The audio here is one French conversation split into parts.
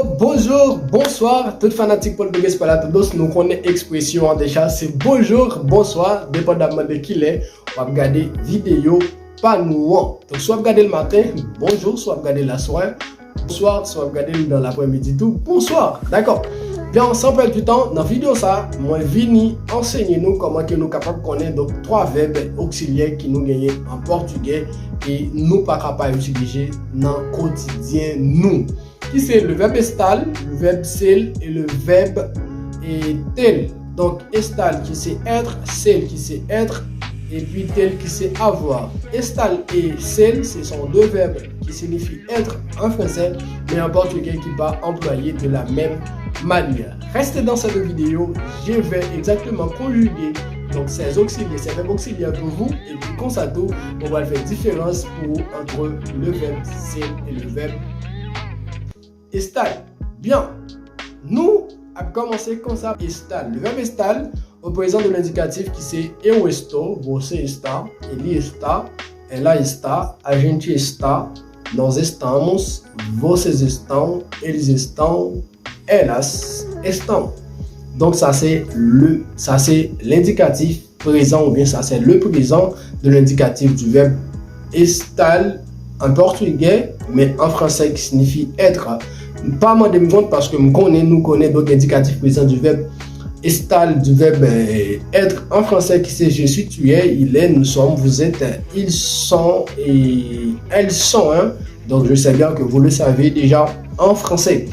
bonjour, bonsoir, tout fanatique Paul Begues Palatodos, nous connaissons l'expression déjà, c'est bonjour, bonsoir, dépendamment de qui l'est, on va regarder vidéo pas nous. Donc soit regarder le matin, bonjour, soit regarder la soirée, bonsoir, soit regarder dans l'après-midi tout, bonsoir, d'accord. Bien, sans perdre du temps, dans la vidéo ça, moi vini enseigner nous comment que nous capables de connaître donc trois verbes auxiliaires qui nous gagnent en portugais et nous pas capables d'utiliser dans le quotidien nous. Qui c'est le verbe estar, le verbe ser et le verbe tel. Donc estar qui c'est être, ser qui c'est être et puis tel qui c'est avoir. Estar et ser, ce sont deux verbes qui signifient être en français, mais en portugais qui va employer de la même manière. Restez dans cette vidéo, je vais exactement conjuguer donc ces auxiliaires, ces verbes auxiliaires pour vous et puis comme ça tout, on va faire différence entre le verbe ser et le verbe estar. Bien, nous avons commencé comme ça, estar. Le verbe estar au présent de l'indicatif qui c'est eu estou, você está, ele está, ela está, a gente está, nós estamos, vocês estão, eles estão, elas estão. Donc ça c'est l'indicatif présent ou bien ça c'est le présent de l'indicatif du verbe estar en portugais, mais en français qui signifie être. Pas moi de me compte parce que nous connaissons d'autres indicatifs présents du verbe estar, du verbe être en français qui c'est je suis, tu es, il est, nous sommes, vous êtes, ils sont et elles sont. Hein? Donc je sais bien que vous le savez déjà en français.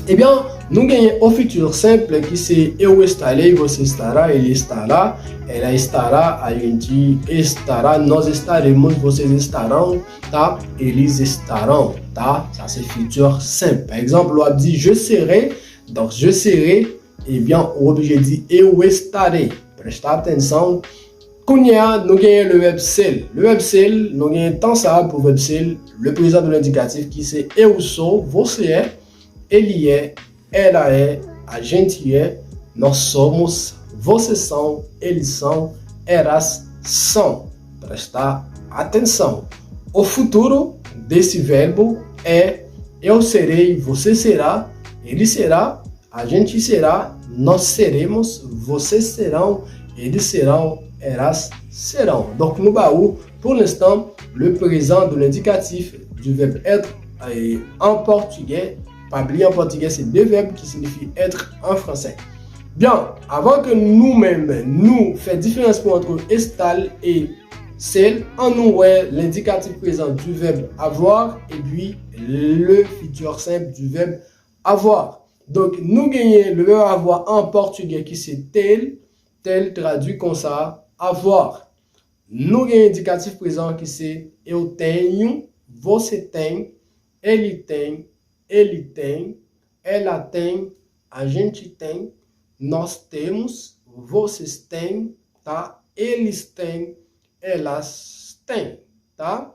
Eh bien, nous gagnons au futur simple qui c'est eu estarei, você estará, ele estará, ela estará, a gente estará, nós estaremos, vocês estarão, tá? Eles estarão, tá? Ça c'est futur simple. Par exemple, on dit je serai, donc je serai, eh bien, on obligé de dire eu estarei. Prestez attention. Kounia, nous gagnons le verbe ser. Le verbe ser, nous gagnons tant ça pour le verbe ser, le présent de l'indicatif qui c'est eu sou, você é, ele é, ela é, a gente é, nós somos, vocês são, eles são, elas são. Prestar atenção. O futuro desse verbo é eu serei, você será, ele será, a gente será, nós seremos, vocês serão, eles serão, elas serão. Donc no baú, pour l'instant, le présent de l'indicatif du verbe être en portugais. Pas oublier en portugais, c'est deux verbes qui signifient être en français. Bien, avant que nous-mêmes, nous fassions différence entre estar et ser, on nous voit l'indicatif présent du verbe avoir et puis le futur simple du verbe avoir. Donc, nous gagnons le verbe avoir en portugais qui c'est tel traduit comme ça, avoir. Nous gagnons l'indicatif présent qui c'est eu tenho, você tem, ele tem, ele tem, ela tem, a gente tem, nós temos, vocês têm, tá? Eles têm, elas têm, tá?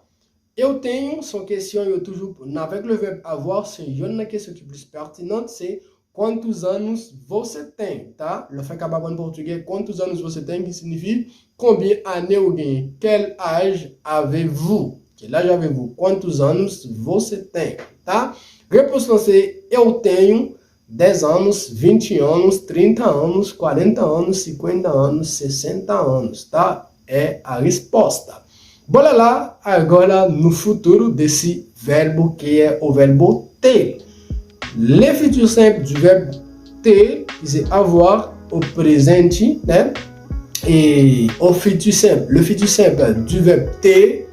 Eu tenho, são questions, eu toujours, avec le verbe avoir, c'est une question qui est plus pertinente, c'est quantos anos você tem, tá? Le fait acabar en portugais, quantos anos você tem, qui signifie combien d'années vous gagnez, quel âge avez-vous? Quel âge avez-vous? Quantos anos você tem, tá? Réponse c'est eu tenho 10 anos, 20 anos, 30 anos, 40 anos, 50 anos, 60 anos, tá? É a resposta. Bora lá agora no futuro desse verbo que é o verbo ter. Le futur simple du verbe ter, c'est avoir au présente, né? Et au futur simple, le futur simple du verbe ter,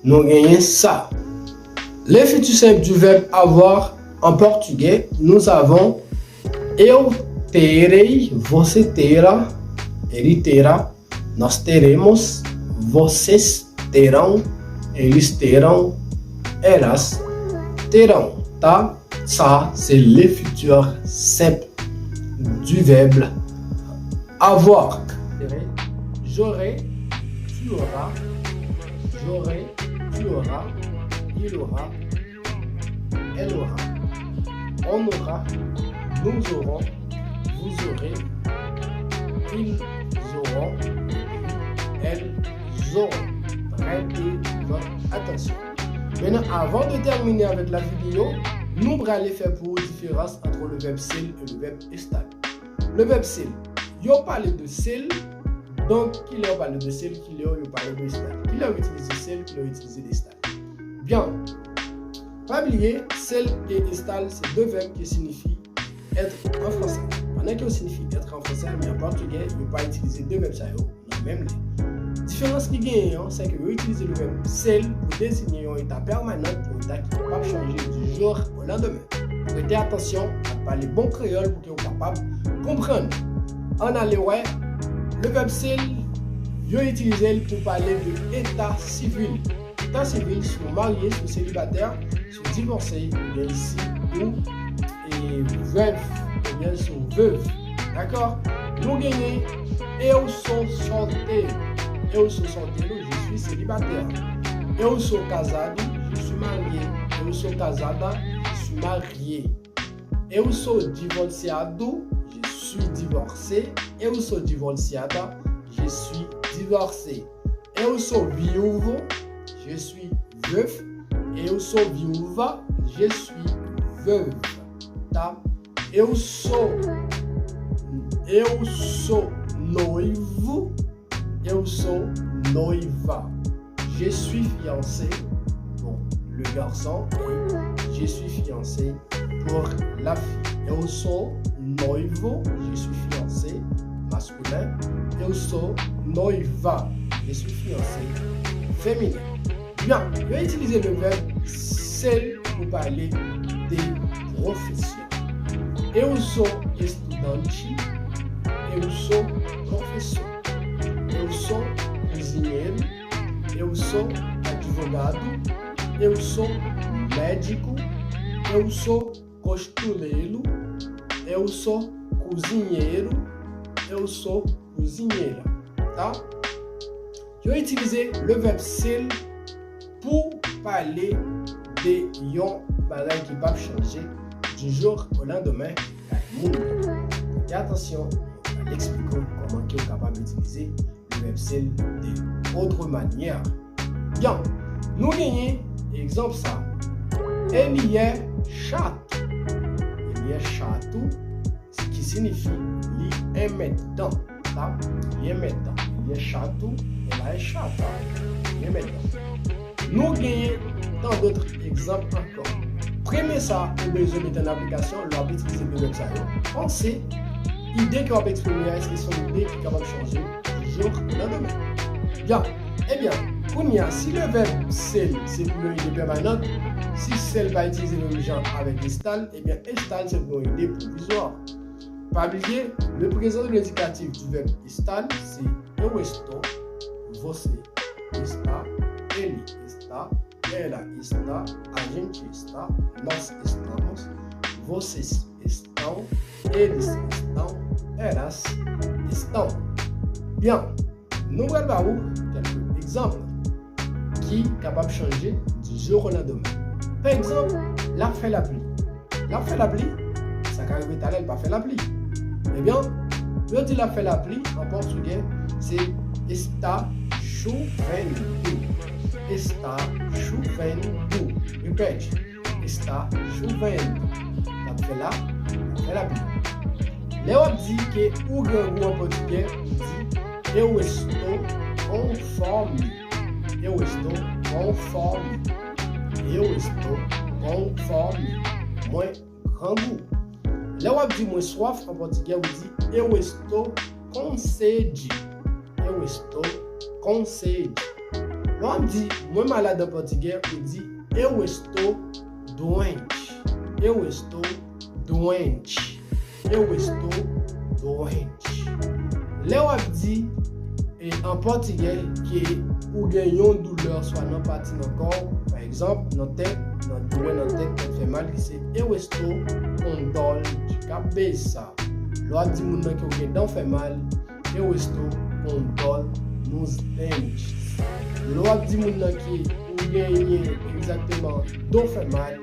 nous gagnons ça. Le futur simple du verbe avoir en portugais, nous avons eu terei, você terá, ele terá, nós teremos, vocês terão, eles terão, elas terão, tá? Ça, c'est le futur simple du verbe avoir. J'aurai, tu auras, j'aurai, tu auras, il aura, elle aura, on aura, nous aurons, vous aurez, ils auront, elles auront. Prêtez votre attention. Maintenant, avant de terminer avec la vidéo, nous allons faire pour différence entre le verbe cell et le verbe install. Le verbe cell, yo parle de cell, donc qu'il a parlé de cell, qu'il a parlé de install. Qu'il a utilisé cell, qu'il a utilisé install. Bien, pas oublier, cell et install, c'est deux verbes qui signifient être en français. Pendant qu'ils signifient être en français, mais en portugais, il ne peut pas utiliser deux verbes ça dans même les. Différence qui gagne, c'est que vous utilisez le verbe cell pour désigner un état permanent, un état qui ne peut pas changer du jour au lendemain. Prêtez attention à parler bon créole pour que vous soyez capable de comprendre. En allez, ouais, le verbe cell, vous utilisez pour parler de état civil. État civil, si vous mariez, si vous célibataire, si vous divorcez, bien ici, ou veuve, ou bien si vous veuve. D'accord? Nous gagnons et au son santé. Eu sou solteiro, je suis célibataire. Eu sou casado, je suis marié. Eu sou casada, je suis marié. Eu sou divorciado, je suis divorcé. Eu sou divorciada, je suis divorcé. Eu sou viúvo, je suis veuf. Eu sou viúva, je suis veuve. Tá? Eu sou noivo. Eu sou noiva. Je suis fiancé pour le garçon et je suis fiancé pour la fille. Eu sou noivo, je suis fiancé masculin. Eu sou noiva, je suis fiancé féminin. Bien, je vais utiliser le verbe ser pour parler des professions. Eu sou estudante, eu sou professor. Eu sou cozinheiro, eu sou advogado, eu sou médico, eu sou costureiro, eu sou cozinheiro, eu sou cozinheira. Tá? Je vais utiliser le verbe ser pour parler de yon bagay qui va changer du jour au lendemain. Et attention, on va l'expliquer comment on est capable d'utiliser le verbe ser d'autres manières. Bien, nous gagnons, exemple ça. Il est chato. Il est chato, ce qui signifie il est maintenant. Il est maintenant. Il est chato, elle est chata. Il est maintenant. Nous gagnons dans d'autres exemples encore. Premier ça, vous besoin de mettre en application, lors d'utiliser le verbe ça. Pensez, idée qu'on va exprimer, est-ce que c'est une idée qui est capable de changer du jour au lendemain. Bien, eh bien, si le verbe cell, c'est pour une idée permanente, si cell va utiliser le genre avec install, eh bien install, c'est pour une idée provisoire. Pas oublier, le présent de l'indicatif du verbe install, c'est eu estou, você está, ele está, ela está, a gente está, nós estamos, vocês estão, eles estão, elas estão. Bien, nous allons quelques exemples qui sont capables de changer du jour au lendemain. Par exemple, la fait la pluie. La fait la pluie, ça quand même elle pas fait la pluie. Eh bien, quand il a fait la pluie en portugais, c'est está chovendo. Está chovendo. Répète, está chovendo. Ça fait la pluie. Léo dit que o grand en portugais dit eu estou conforme. Eu estou conforme. Eu estou conforme. Moi, rango. Là où on dit moi soif en portugais, on dit eu estou com sede. Eu estou com sede. Là on dit moi malade en portugais, on dit eu estou doente. Eu estou doente. Eu estou doente. Là on dit en portugais que ou gagnons douleur soit dans partie dans corps, par exemple dans tête, dans douleur dans tête qui fait mal, c'est eu estou com dor de cabeça. Lá dit moun nan que o dent fait mal, eu estou com dor nos dentes. Là dit moun nan que ou gagner exactement dor fait mal,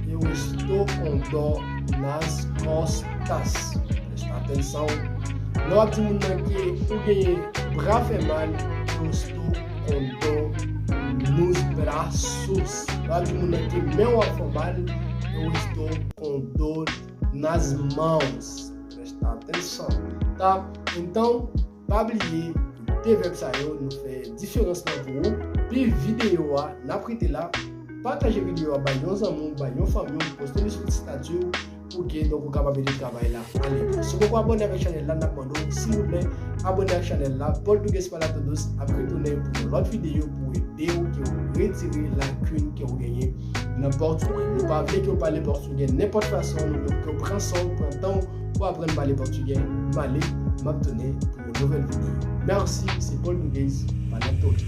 eu estou com dor nas costas. Preste atenção. Là dit moun nan que ou gagner bras fait mal, eu estou com dor nos braços. Lá dit moun nan que main fait mal, eu estou com dor nas mãos. Presta atenção, tá? Então, pas oublier que verbe ça nous fait différence dans vous. Puis vidéo n'a prêté là, partagez vidéo à yon amis, yon famille, postez le sur le statut pour que donc vous capable de travailler là. Allez, si vous abonnez à la chaîne là, s'il vous plaît, abonnez à la chaîne là, Portugais para todos. Après tourner pour l'autre vidéo pour aider ou que vous retirer la lacune que vous gagnez n'importe où. Vous pas que vous parlez portugais n'importe façon, que vous prenez son temps pour apprendre à parler portugais. Allez, m'abonner pour une nouvelle vidéo. Merci, c'est Portugais para todos.